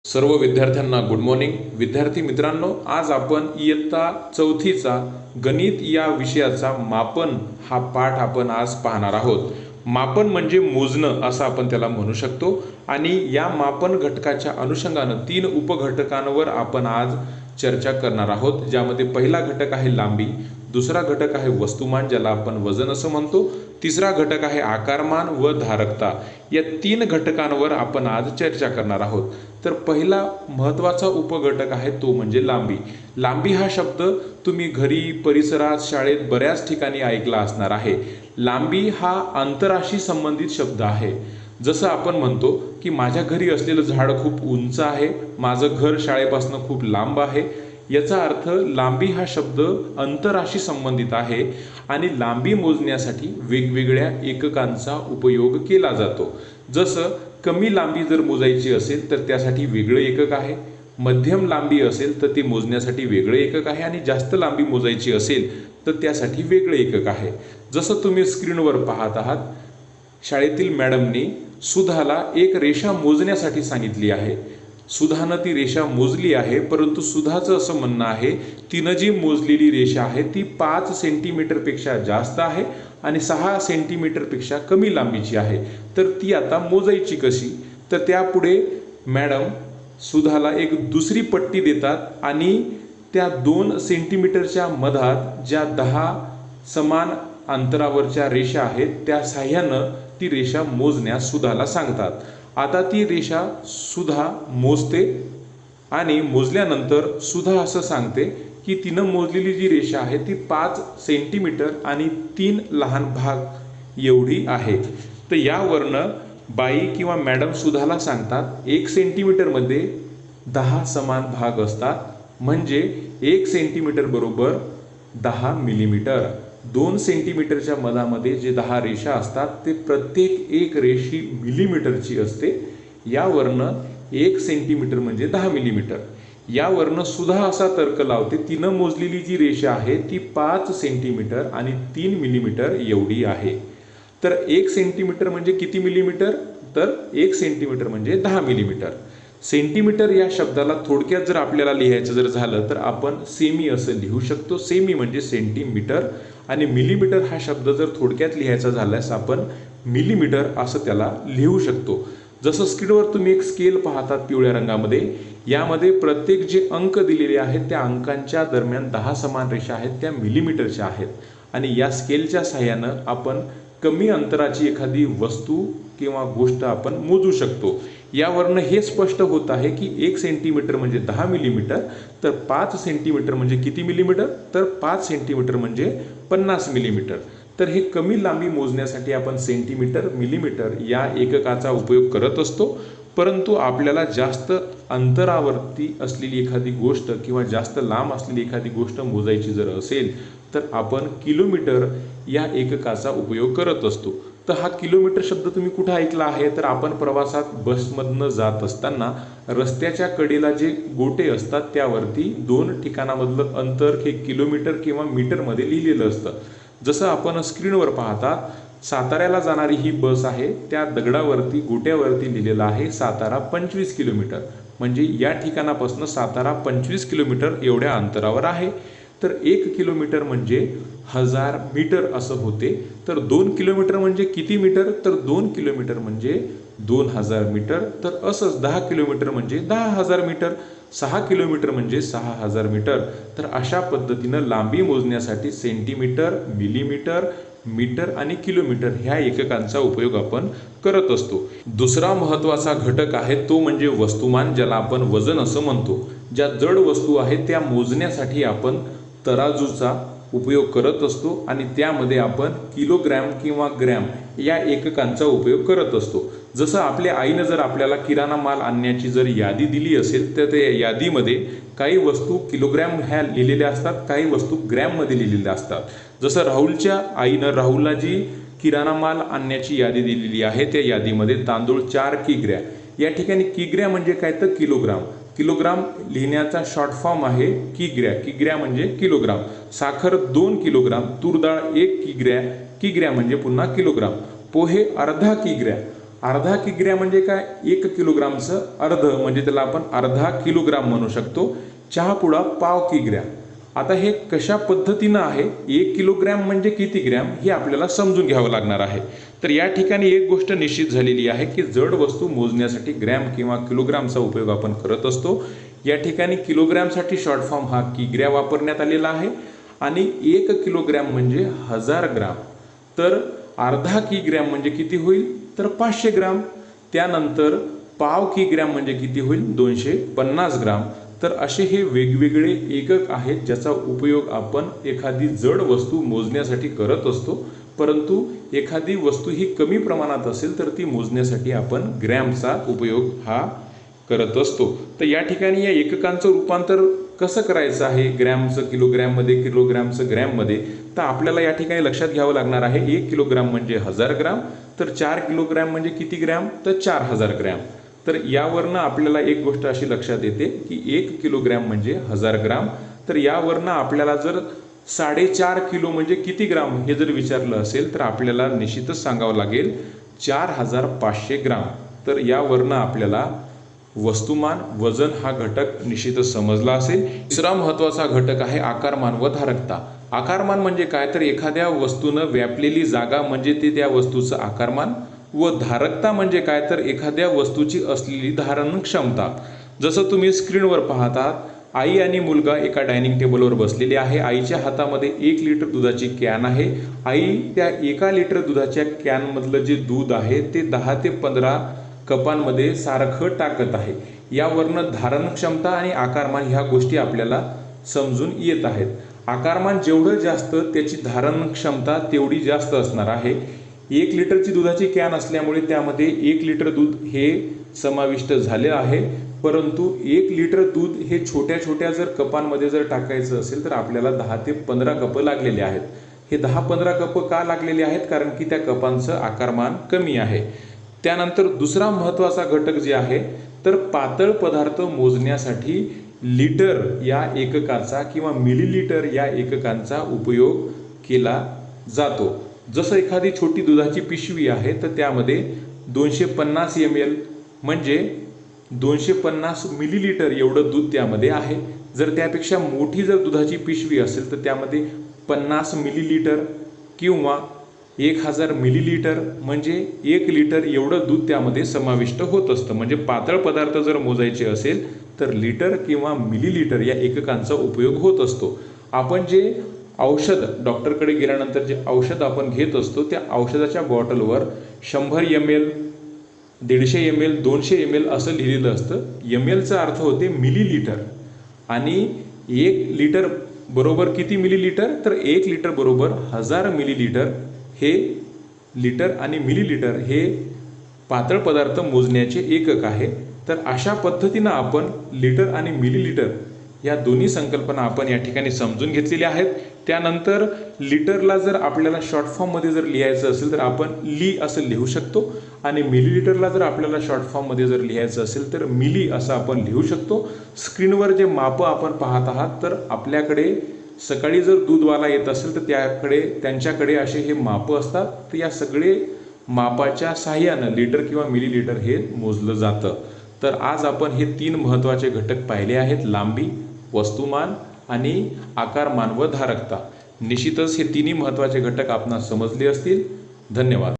सर्व विद्यार्थ्यांना good morning. विद्यार्थी मित्रांनो, आज आपण इयत्ता चौथीचा गणित या विषयाचा मापन हा पाठ आपण आज पाहणार आहोत. मापन म्हणजे मोजणं असं आपण त्याला म्हणू शकतो आणि या मापन घटकाच्या अनुषंगानं 3 उपघटकांवर आपण आज चर्चा करणार आहोत, ज्यामध्ये पहिला घटक आहे लांबी, दुसरा घटक आहे वस्तुमान ज्याला आपण वजन असं म्हणतो, तिसरा घटक आहे आकारमान व धारकता. या 3 घटकांवर आपण आज चर्चा करणार आहोत. तर पहिला महत्त्वाचा उपघटक आहे तो म्हणजे लांबी. लांबी हा शब्द तुम्ही घरी, परिसरात, शाळेत बऱ्याच ठिकाणी ऐकला असणार आहे. लांबी हा अंतराशी संबंधित शब्द आहे. जसं आपण म्हणतो की माझ्या घरी असलेलं झाड खूप उंच आहे, माझं घर शाळेपासून खूप लांब आहे. याचा अर्थ लांबी हा शब्द अंतराशी संबंधित आहे आणि लांबी मोजण्यासाठी वेगवेगळ्या एककांचा उपयोग केला जातो. जसं कमी लांबी जर मोजायची असेल तर त्यासाठी वेगळं एकक आहे, मध्यम लांबी असेल तर ते मोजण्यासाठी वेगळं एकक आहे आणि जास्त लांबी मोजायची असेल तर त्यासाठी वेगळं एकक आहे. जसं तुम्ही स्क्रीनवर पाहत आहात, शाळेतील मॅडमनी सुधाला एक रेषा मोजण्यासाठी सांगितली आहे. सुधानं ती रेषा मोजली आहे, परंतु सुधाचं असं म्हणणं आहे तिनं जी मोजलेली रेषा आहे ती 5 सेंटीमीटरपेक्षा जास्त आहे आणि 6 सेंटीमीटरपेक्षा कमी लांबीची आहे. तर ती आता मोजायची कशी? तर त्यापुढे मॅडम सुधाला एक दुसरी पट्टी देतात आणि त्या 2 सेंटीमीटरच्या मधात ज्या 10 समान अंतरावरच्या रेषा आहेत त्या साह्यानं ती रेषा मोजण्यास सुधाला सांगतात. आता ती रेषा सुधा मोजते आणि मोजल्यानंतर सुधा असं सांगते की तिनं मोजलेली जी रेषा आहे ती 5 सेंटीमीटर आणि 3 लहान भाग एवढी आहे. तर यावरनं बाई किंवा मॅडम सुधाला सांगतात 1 सेंटीमीटरमध्ये 10 समान भाग असतात, म्हणजे 1 सेंटीमीटर बरोबर 10 मिलीमीटर. 2 सेंटीमीटरच्या मधामध्ये जे 10 रेषा असतात ते प्रत्येक एक रेषी मिलीमीटरची असते. यावरनं 1 सेंटीमीटर म्हणजे 10 मिलीमीटर. यावरनं सुद्धा असा तर्क लावते तिनं मोजलेली जी रेषा आहे ती 5 सेंटीमीटर आणि 3 मिलीमीटर एवढी आहे. तर 1 सेंटीमीटर म्हणजे किती मिलीमीटर? तर 1 सेंटीमीटर म्हणजे 10 मिलीमीटर. सेंटीमीटर या शब्दाला थोडक्यात जर आपल्याला लिहायचं जर झालं तर आपण सेमी असं लिहू शकतो. सेमी म्हणजे सेंटीमीटर आणि मिलीमीटर हा शब्द जर थोडक्यात लिहायचा झाल्यास आपण मिलीमीटर असं त्याला लिहू शकतो. जसं स्क्रीनवर तुम्ही एक स्केल पाहतात पिवळ्या रंगामध्ये, यामध्ये प्रत्येक जे अंक दिलेले आहेत त्या अंकांच्या दरम्यान 10 समान रेषा आहेत त्या मिलीमीटरच्या आहेत आणि या स्केलच्या साह्यानं आपण कमी अंतराची एखादी वस्तू किंवा गोष्ट आपण मोजू शकतो. यावरनं हे स्पष्ट होत आहे की 1 सेंटीमीटर म्हणजे 10 मिलीमीटर, तर 5 सेंटीमीटर म्हणजे किती मिलीमीटर? तर 5 सेंटीमीटर म्हणजे 50 मिलीमीटर. तर हे कमी लांबी मोजण्यासाठी आपण सेंटीमीटर, मिलीमीटर या एककाचा उपयोग करत असतो. परंतु आपल्याला जास्त अंतरावरती असलेली एखादी गोष्ट किंवा जास्त लांब असलेली एखादी गोष्ट मोजायची जर असेल तर आपण किलोमीटर या एककाचा उपयोग करत असतो. तर हा किलोमीटर शब्द तुम्ही कुठे ऐकला आहे? तर आपण प्रवासात बसमधनं जात असताना रस्त्याच्या कडेला जे गोटे असतात त्यावरती 2 ठिकाणामधलं अंतर हे किलोमीटर किंवा मीटरमध्ये लिहिलेलं असतं. जसं आपण स्क्रीनवर पाहता, साताऱ्याला जाणारी ही बस आहे, त्या दगडावरती गोट्यावरती लिहिलेलं आहे सातारा 25 किलोमीटर, म्हणजे या ठिकाणापासून सातारा 25 किलोमीटर एवढ्या अंतरावर आहे. तर 1 किलोमीटर म्हणजे 1000 मीटर असं होते. तर 2 किलोमीटर म्हणजे किती मीटर? तर 2 किलोमीटर म्हणजे 2000 मीटर. तर असंच 10 किलोमीटर म्हणजे 10,000 मीटर, 6 किलोमीटर म्हणजे 6000 मीटर. तर अशा पद्धतीनं लांबी मोजण्यासाठी सेंटीमीटर, मिलीमीटर, मीटर आणि किलोमीटर ह्या एककांचा उपयोग आपण करत असतो. दुसरा महत्त्वाचा घटक आहे तो म्हणजे वस्तुमान, ज्याला आपण वजन असं म्हणतो. ज्या जड वस्तू आहेत त्या मोजण्यासाठी आपण तराजूचा उपयोग करत असतो आणि त्यामध्ये आपण किलोग्रॅम किंवा ग्रॅम या एककांचा उपयोग करत असतो. जसं आपल्या आईनं जर आपल्याला किराणा माल आणण्याची जर यादी दिली असेल तर त्या यादीमध्ये काही वस्तू किलोग्रॅम ह्या लिहिलेल्या असतात, काही वस्तू ग्रॅममध्ये लिहिलेल्या असतात. जसं राहुलच्या आईनं राहुलला जी किराणा माल आणण्याची यादी दिलेली आहे त्या यादीमध्ये तांदूळ 4 किग्रॅ, या ठिकाणी किग्रॅ म्हणजे काय तर किलोग्राम. किलोग्राम लिहिण्याचा शॉर्ट फॉर्म आहे किग्रॅ. किग्रॅ म्हणजे किलोग्राम. साखर 2 किलोग्राम, तूर डाळ 1 किग्रॅ, किग्रॅ म्हणजे पुन्हा किलोग्राम. पोहे अर्धा किग्रॅ, अर्धा किग्रा म्हणजे काय, 1 किलोग्रामचं अर्ध म्हणजे त्याला आपण अर्धा किलोग्राम म्हणू शकतो. चहापुडा पाव किग्रा. आता हे कशा पद्धतीनं आहे, 1 किलोग्रॅम म्हणजे किती ग्रॅम हे आपल्याला समजून घ्यावं लागणार आहे. तर या ठिकाणी एक गोष्ट निश्चित झालेली आहे की जड वस्तू मोजण्यासाठी ग्रॅम किंवा किलोग्रामचा उपयोग आपण करत असतो. या ठिकाणी किलोग्रॅमसाठी शॉर्ट फॉर्म हा किग्रा वापरण्यात आलेला आहे आणि 1 किलोग्रॅम म्हणजे 1000 ग्राम. तर अर्धा किग्रॅम म्हणजे किती होईल, तर 500 ग्राम. त्यानंतर पाव किग्रॅम म्हणजे किती होईल, 250 ग्राम. तर असे हे वेगवेगळे एकक आहेत ज्याचा उपयोग आपण एखादी जड वस्तू मोजण्यासाठी करत असतो. परंतु एखादी वस्तू ही कमी प्रमाणात असेल तर ती मोजण्यासाठी आपण ग्रॅमचा उपयोग हा करत असतो. तर या ठिकाणी या एककांचं रूपांतर कसं करायचं आहे, ग्रॅमचं किलोग्रॅममध्ये, किलोग्रॅमचं ग्रॅममध्ये, तर आपल्याला या ठिकाणी लक्षात घ्यावं लागणार आहे. 1 किलोग्रॅम म्हणजे 1000 ग्राम, तर 4 किलोग्रॅम म्हणजे किती ग्रॅम, तर 4000 ग्रॅम. तर यावरनं आपल्याला एक गोष्ट अशी लक्षात येते की 1 किलोग्रॅम म्हणजे 1000 ग्राम. तर यावरनं आपल्याला जर 4.5 किलो म्हणजे किती ग्राम हे जर विचारलं असेल तर आपल्याला निश्चितच सांगावं लागेल 4500 ग्राम. तर यावरनं आपल्याला वस्तुमान वजन हा घटक निश्चितच समजला असेल. तिसरा महत्त्वाचा घटक आहे आकारमान व धारकता. आकारमान म्हणजे काय, तर एखाद्या वस्तूनं व्यापलेली जागा म्हणजे ते त्या वस्तूचं आकारमान. व धारकता म्हणजे काय, तर एखाद्या वस्तूची असलेली धारण क्षमता. जसं तुम्ही स्क्रीनवर पाहतात, आई आणि मुलगा एका डायनिंग टेबलवर बसलेले आहे. आईच्या हातामध्ये 1 लिटर दुधाची कॅन आहे. आई त्या 1 लिटर दुधाच्या कॅनमधलं जे दूध आहे ते 10 ते 15 कपांमध्ये सारखं टाकत आहे. यावरनं धारण क्षमता आणि आकारमान ह्या गोष्टी आपल्याला समजून येत आहेत. आकारमान जेवढं जास्त त्याची धारण क्षमता तेवढी जास्त असणार आहे. 1 लिटरची दुधाची कॅन असल्यामुळे त्यामध्ये 1 लिटर दूध हे समाविष्ट झाले आहे. परंतु 1 लिटर दूध हे छोट्या छोट्या जर कपांमध्ये जर टाकायचं असेल तर आपल्याला 10 ते 15 कप लागलेले आहेत. हे 10-15 कप का लागलेले आहेत, कारण की त्या कपांचं आकारमान कमी आहे. त्यानंतर दुसरा महत्त्वाचा घटक जे आहे तर पातळ पदार्थ मोजण्यासाठी लिटर या एककाचा किंवा मिलीलिटर या एककांचा उपयोग केला जातो. जसं एखादी छोटी दुधाची पिशवी आहे तर त्यामध्ये 250 ml म्हणजे 250 मिलीलिटर एवढं दूध त्यामध्ये आहे. जर त्यापेक्षा मोठी जर दुधाची पिशवी असेल तर त्यामध्ये 50 मिलीलिटर किंवा 1000 मिलीलिटर म्हणजे 1 लिटर एवढं दूध त्यामध्ये समाविष्ट होत असतं. म्हणजे पातळ पदार्थ जर मोजायचे असेल तर लिटर किंवा मिलीलिटर या एककांचा उपयोग होत असतो. आपण जे औषध डॉक्टरकडे गेल्यानंतर जे औषध आपण घेत असतो त्या औषधाच्या बॉटलवर 100 ml, 150 ml, 200 ml असं लिहिलेलं असतं. mlचा अर्थ होते मिलीलिटर आणि 1 लिटर बरोबर किती मिलीलिटर, तर 1 लिटर बरोबर 1000 मिलीलिटर हे लिटर आणि मिलीलिटर हे पातळ पदार्थ मोजण्याचे एकक आहे. तर अशा पद्धतीनं आपण लिटर आणि मिलीलिटर या दोन्ही संकल्पना आपण या ठिकाणी समजून घेतलेल्या आहेत. त्यानंतर लिटरला जर आपल्याला शॉर्ट फॉर्ममध्ये जर लिहायचं असेल तर आपण ली असं लिहू शकतो आणि मिलीलिटरला जर आपल्याला शॉर्ट फॉर्ममध्ये जर लिहायचं असेल तर मिली असं आपण लिहू शकतो. स्क्रीनवर जे मापं आपण पाहत आहात तर आपल्याकडे सकाळी जर दूधवाला येत असेल तर त्यांच्याकडे असे हे मापं असतात. तर या सगळे मापाच्या साहाय्यानं लिटर किंवा मिलीलिटर हे मोजलं जातं. तर आज आपण हे 3 महत्त्वाचे घटक पाहिले आहेत, लांबी, वस्तुमान आणि आकारमान व धारकता. निश्चितच हे 3ही महत्त्वाचे घटक आपणास समजले असतील. धन्यवाद.